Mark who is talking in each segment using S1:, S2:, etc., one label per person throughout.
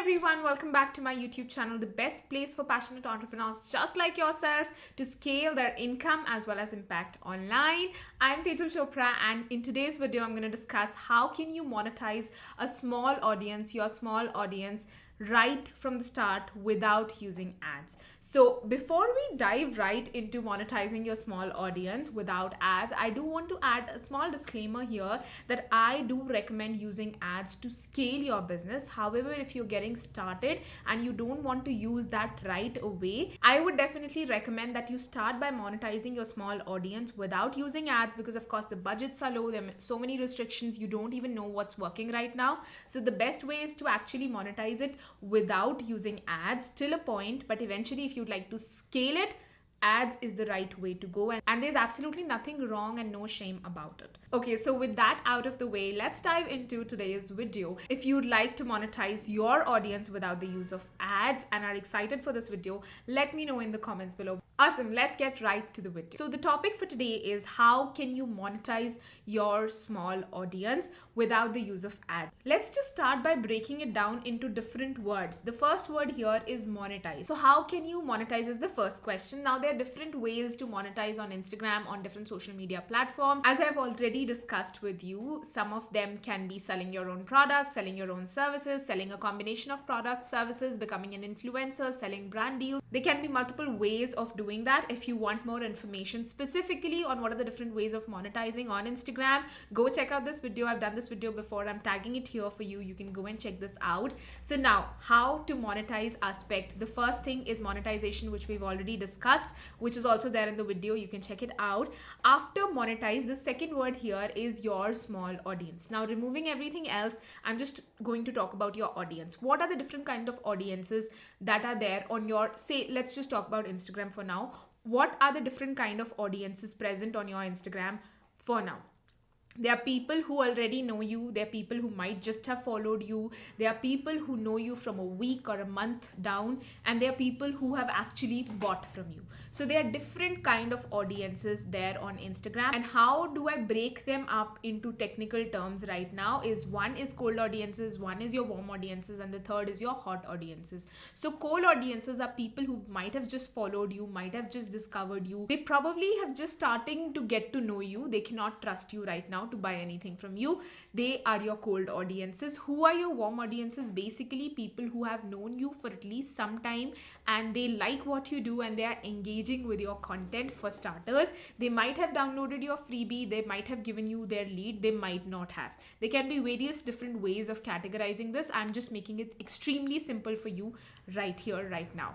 S1: everyone, welcome back to my YouTube channel, the best place for passionate entrepreneurs just like yourself to scale their income as well as impact online. I'm Tejal Chopra, and in today's video I'm going to discuss how can you monetize a small audience, your small audience, right from the start without using ads. So before we dive right into monetizing your small audience without ads, I do want to add a small disclaimer here that I do recommend using ads to scale your business. However, if you're getting started and you don't want to use that right away, I would definitely recommend that you start by monetizing your small audience without using ads, because of course the budgets are low, there are so many restrictions, you don't even know what's working right now. So the best way is to actually monetize it without using ads till a point, but eventually if you'd like to scale it, ads is the right way to go, and there's absolutely nothing wrong and no shame about it. Okay, so with that out of the way, let's dive into today's video. If you'd like to monetize your audience without the use of ads and are excited for this video, let me know in the comments below. Awesome, let's get right to the video. So the topic for today is how can you monetize your small audience without the use of ads. Let's just start by breaking it down into different words. The first word here is monetize. So how can you monetize is the first question. Now there are different ways to monetize on Instagram, on different social media platforms. As I've already discussed with you, some of them can be selling your own products, selling your own services, selling a combination of products, services, becoming an influencer, selling brand deals. There can be multiple ways of doing that. If you want more information specifically on what are the different ways of monetizing on Instagram, go check out this video. I've done this video before. I'm tagging it here for you. You can go and check this out. So now, how to monetize aspect. The first thing is monetization, which we've already discussed, which is also there in the video. You can check it out. After monetize, the second word here is your small audience. Now, removing everything else, I'm just going to talk about your audience. What are the different kind of audiences that are there on your, say, let's just talk about Instagram for now. What are the different kind of audiences present on your Instagram for now? There are people who already know you. There are people who might just have followed you. There are people who know you from a week or a month down. And there are people who have actually bought from you. So there are different kind of audiences there on Instagram. And how do I break them up into technical terms right now is one is cold audiences, one is your warm audiences, and the third is your hot audiences. So cold audiences are people who might have just followed you, might have just discovered you. They probably have just starting to get to know you. They cannot trust you right now to buy anything from you. They are your cold audiences. Who are your warm audiences? Basically people who have known you for at least some time and they like what you do and they are engaging with your content. For starters, they might have downloaded your freebie, they might have given you their lead, they might not have. There can be various different ways of categorizing this. I'm just making it extremely simple for you right here, right now.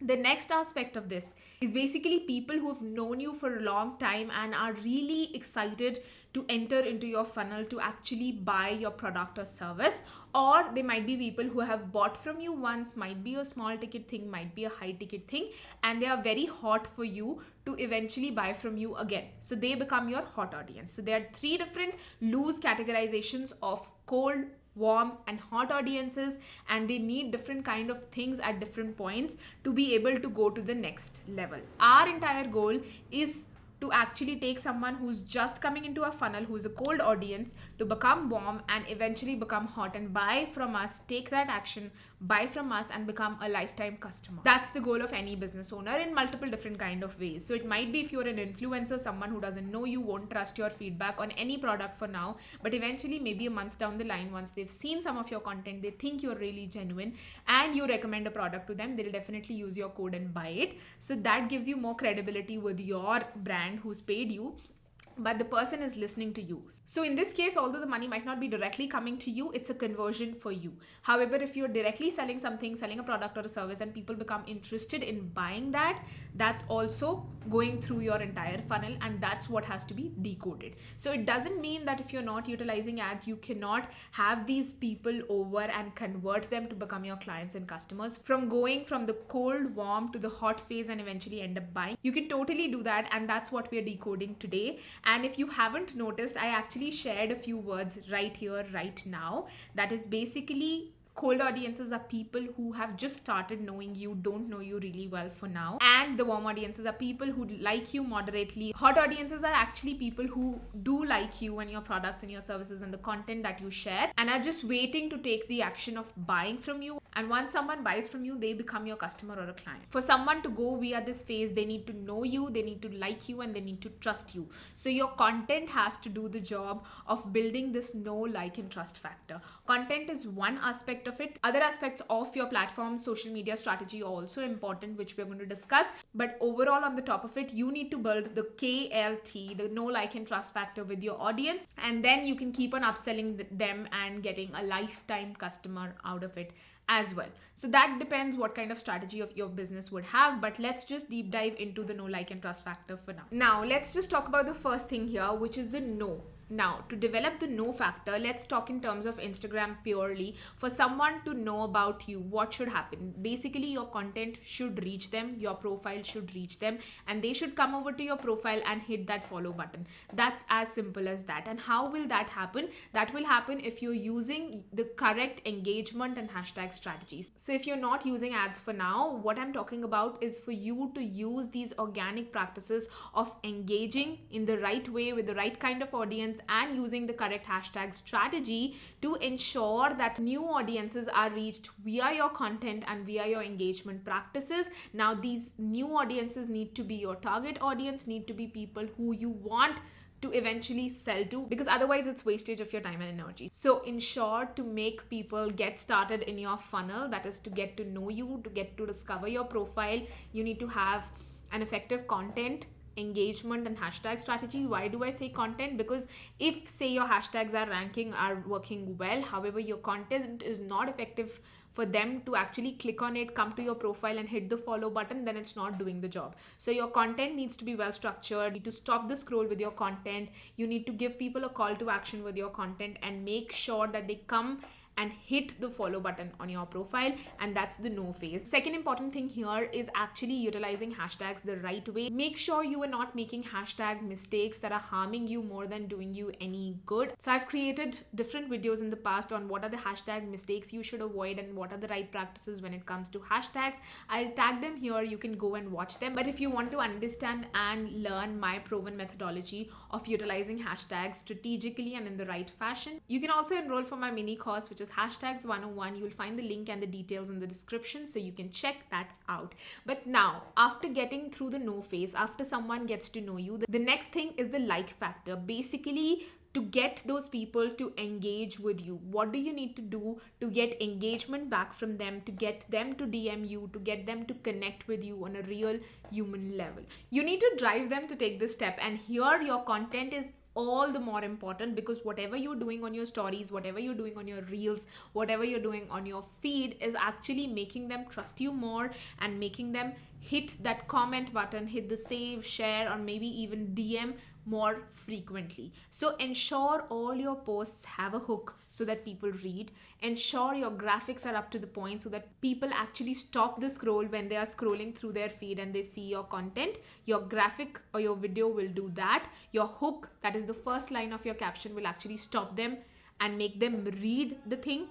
S1: The next aspect of this is basically people who have known you for a long time and are really excited to enter into your funnel to actually buy your product or service. Or they might be people who have bought from you once, might be a small ticket thing, might be a high ticket thing, and they are very hot for you to eventually buy from you again. So they become your hot audience. So there are three different loose categorizations of cold, warm and hot audiences, and they need different kind of things at different points to be able to go to the next level. Our entire goal is to actually take someone who's just coming into a funnel, who's a cold audience, to become warm and eventually become hot and buy from us, take that action, buy from us and become a lifetime customer. That's the goal of any business owner in multiple different kind of ways. So it might be if you're an influencer, someone who doesn't know you, won't trust your feedback on any product for now, but eventually maybe a month down the line, once they've seen some of your content, they think you're really genuine and you recommend a product to them, they'll definitely use your code and buy it. So that gives you more credibility with your brand who's paid you, but the person is listening to you. So in this case, although the money might not be directly coming to you, it's a conversion for you. However, if you're directly selling something, selling a product or a service, and people become interested in buying that, that's also going through your entire funnel, and that's what has to be decoded. So it doesn't mean that if you're not utilizing ads, you cannot have these people over and convert them to become your clients and customers. From going from the cold, warm to the hot phase and eventually end up buying, you can totally do that, and that's what we are decoding today. And if you haven't noticed, I actually shared a few words right here, right now. That is basically Cold audiences are people who have just started knowing you, don't know you really well for now. And the warm audiences are people who like you moderately. Hot audiences are actually people who do like you and your products and your services and the content that you share and are just waiting to take the action of buying from you. And once someone buys from you, they become your customer or a client. For someone to go via this phase, they need to know you, they need to like you, and they need to trust you. So your content has to do the job of building this know, like, and trust factor. Content is one aspect of it. Other aspects of your platform, social media strategy are also important, which we're going to discuss. But overall, on the top of it, you need to build the KLT, the know, like, and trust factor with your audience. And then you can keep on upselling them and getting a lifetime customer out of it as well. So that depends what kind of strategy of your business would have, but let's just deep dive into the know, like, and trust factor for now. Now let's just talk about the first thing here, which is the know. Now, to develop the know factor, let's talk in terms of Instagram purely. For someone to know about you, what should happen? Basically, your content should reach them, your profile should reach them, and they should come over to your profile and hit that follow button. That's as simple as that. And how will that happen? That will happen if you're using the correct engagement and hashtag strategies. So if you're not using ads for now, what I'm talking about is for you to use these organic practices of engaging in the right way with the right kind of audience and using the correct hashtag strategy to ensure that new audiences are reached via your content and via your engagement practices. Now, these new audiences need to be your target audience, need to be people who you want to eventually sell to, because otherwise it's wastage of your time and energy. So ensure to make people get started in your funnel, that is to get to know you, to get to discover your profile. You need to have an effective content, engagement, and hashtag strategy. Why do I say content? Because if, say, your hashtags are working well, however your content is not effective for them to actually click on it, come to your profile and hit the follow button, then it's not doing the job. So your content needs to be well structured. You need to stop the scroll with your content. You need to give people a call to action with your content and make sure that they come and hit the follow button on your profile, and that's the know phase. Second important thing here is actually utilizing hashtags the right way. Make sure you are not making hashtag mistakes that are harming you more than doing you any good. So I've created different videos in the past on what are the hashtag mistakes you should avoid and what are the right practices when it comes to hashtags. I'll tag them here, you can go and watch them. But if you want to understand and learn my proven methodology of utilizing hashtags strategically and in the right fashion, you can also enroll for my mini course, which is Hashtags 101. You'll find the link and the details in the description, so you can check that out. But now, after getting through the know phase, after someone gets to know you, the next thing is the like factor. Basically, to get those people to engage with you, what do you need to do to get engagement back from them, to get them to DM you, to get them to connect with you on a real human level? You need to drive them to take this step, and here your content is all the more important, because whatever you're doing on your stories, whatever you're doing on your reels, whatever you're doing on your feed is actually making them trust you more and making them hit that comment button, hit the save, share, or maybe even DM more frequently. So ensure all your posts have a hook so that people read. Ensure your graphics are up to the point so that people actually stop the scroll when they are scrolling through their feed and they see your content. Your graphic or your video will do that. Your hook, that is the first line of your caption, will actually stop them and make them read the thing.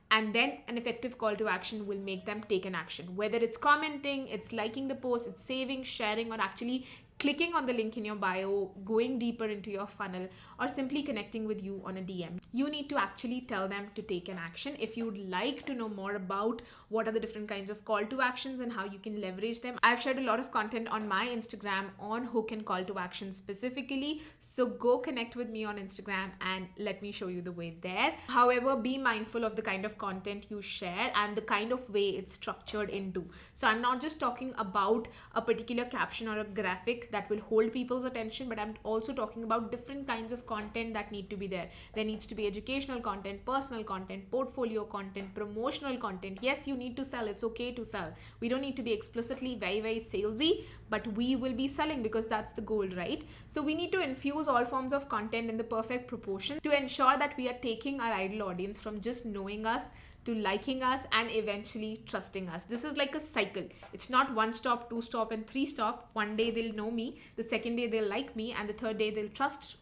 S1: And then an effective call to action will make them take an action. Whether it's commenting, it's liking the post, it's saving, sharing, or actually clicking on the link in your bio, going deeper into your funnel, or simply connecting with you on a DM. You need to actually tell them to take an action. If you'd like to know more about what are the different kinds of call to actions and how you can leverage them, I've shared a lot of content on my Instagram on hook and call to action specifically. So go connect with me on Instagram and let me show you the way there. However, be mindful of the kind of content you share and the kind of way it's structured into. So I'm not just talking about a particular caption or a graphic that will hold people's attention, but I'm also talking about different kinds of content that need to be there. There needs to be educational content, personal content, portfolio content, promotional content. Yes, you need to sell. It's okay to sell. We don't need to be explicitly very, very salesy, but we will be selling because that's the goal, right? So we need to infuse all forms of content in the perfect proportion to ensure that we are taking our ideal audience from just knowing us to liking us and eventually trusting us. This is like a cycle. It's not one stop, two stop, and three stop. One day they'll know me, the second day they'll like me, and the third day they'll trust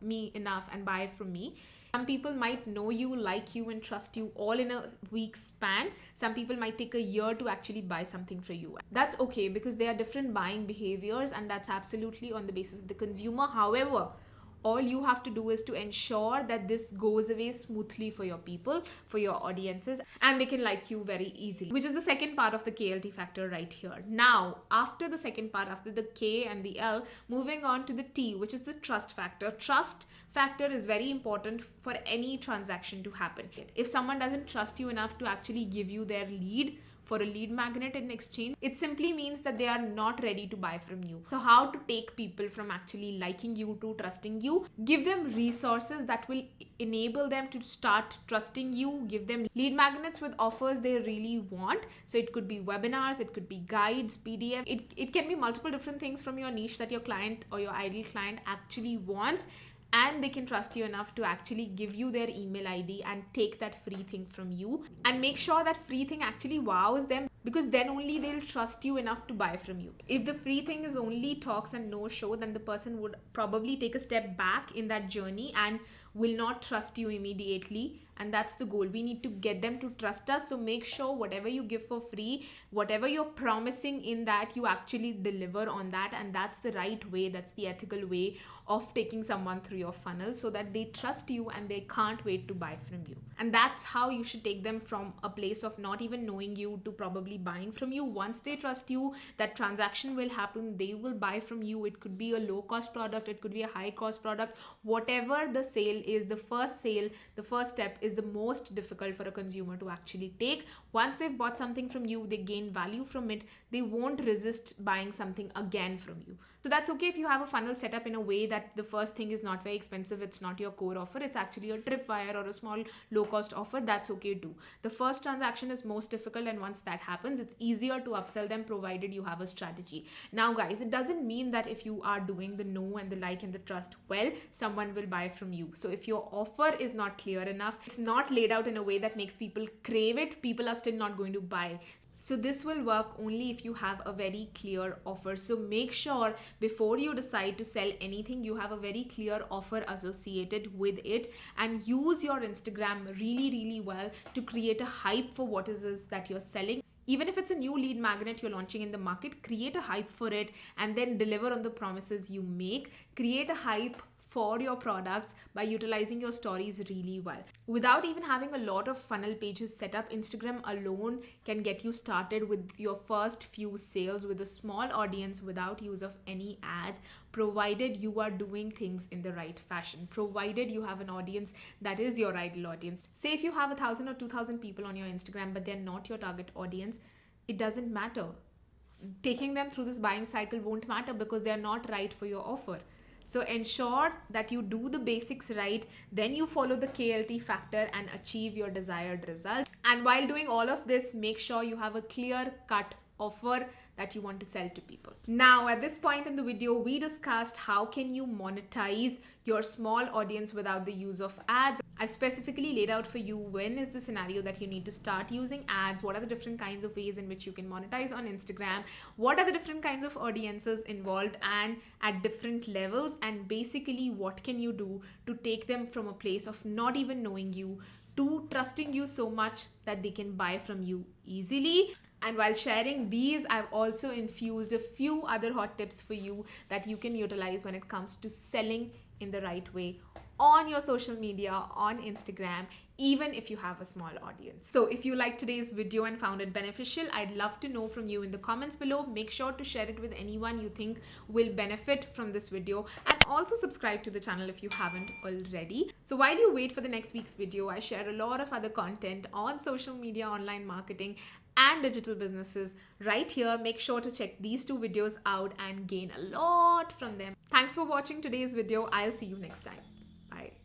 S1: me enough and buy from me. Some people might know you, like you, and trust you all in a week span. Some people might take a year to actually buy something for you. That's okay, because there are different buying behaviors, and that's absolutely on the basis of the consumer. However, all you have to do is to ensure that this goes away smoothly for your people, for your audiences, and they can like you very easily, which is the second part of the KLT factor right here. Now, after the second part, after the K and the L, moving on to the T, which is the trust factor. Trust factor is very important for any transaction to happen. If someone doesn't trust you enough to actually give you their lead for a lead magnet in exchange, it simply means that they are not ready to buy from you. So how to take people from actually liking you to trusting you? Give them resources that will enable them to start trusting you. Give them lead magnets with offers they really want. So it could be webinars, it could be guides, PDF. It can be multiple different things from your niche that your client or your ideal client actually wants, and they can trust you enough to actually give you their email ID and take that free thing from you, and make sure that free thing actually wows them, because then only they'll trust you enough to buy from you. If the free thing is only talks and no show, then the person would probably take a step back in that journey and will not trust you immediately. And that's the goal. We need to get them to trust us. So make sure whatever you give for free, whatever you're promising in that, you actually deliver on that. And that's the right way. That's the ethical way of taking someone through your funnel, so that they trust you and they can't wait to buy from you. And that's how you should take them from a place of not even knowing you to probably buying from you. Once they trust you, that transaction will happen. They will buy from you. It could be a low cost product, it could be a high cost product. Whatever the sale is, the first step is the most difficult for a consumer to actually take. Once they've bought something from you, they gain value from it, they won't resist buying something again from you. So that's okay if you have a funnel set up in a way that the first thing is not very expensive, it's not your core offer, it's actually a tripwire or a small low cost offer. That's okay too. The first transaction is most difficult, and once that happens, it's easier to upsell them, provided you have a strategy. Now guys, it doesn't mean that if you are doing the know and the like and the trust well, someone will buy from you. So if your offer is not clear enough, it's not laid out in a way that makes people crave it, people are still not going to buy. So this will work only if you have a very clear offer. So make sure before you decide to sell anything, you have a very clear offer associated with it, and use your Instagram really, really well to create a hype for what it is that you're selling. Even if it's a new lead magnet you're launching in the market, create a hype for it and then deliver on the promises you make. Create a hype for your products by utilizing your stories really well. Without even having a lot of funnel pages set up, Instagram alone can get you started with your first few sales with a small audience without use of any ads, provided you are doing things in the right fashion, provided you have an audience that is your ideal audience. Say if you have 1,000 or 2,000 people on your Instagram, but they're not your target audience, it doesn't matter. Taking them through this buying cycle won't matter, because they're not right for your offer. So ensure that you do the basics right, then you follow the KLT factor and achieve your desired result. And while doing all of this, make sure you have a clear-cut offer that you want to sell to people. Now, at this point in the video, we discussed how can you monetize your small audience without the use of ads. I specifically laid out for you when is the scenario that you need to start using ads, what are the different kinds of ways in which you can monetize on Instagram, what are the different kinds of audiences involved and at different levels, and basically what can you do to take them from a place of not even knowing you to trusting you so much that they can buy from you easily. And while sharing these, I've also infused a few other hot tips for you that you can utilize when it comes to selling in the right way on your social media, on Instagram, even if you have a small audience. So if you liked today's video and found it beneficial, I'd love to know from you in the comments below. Make sure to share it with anyone you think will benefit from this video, and also subscribe to the channel if you haven't already. So while you wait for the next week's video, I share a lot of other content on social media, online marketing, and digital businesses right here. Make sure to check these two videos out and gain a lot from them. Thanks for watching today's video. I'll see you next time.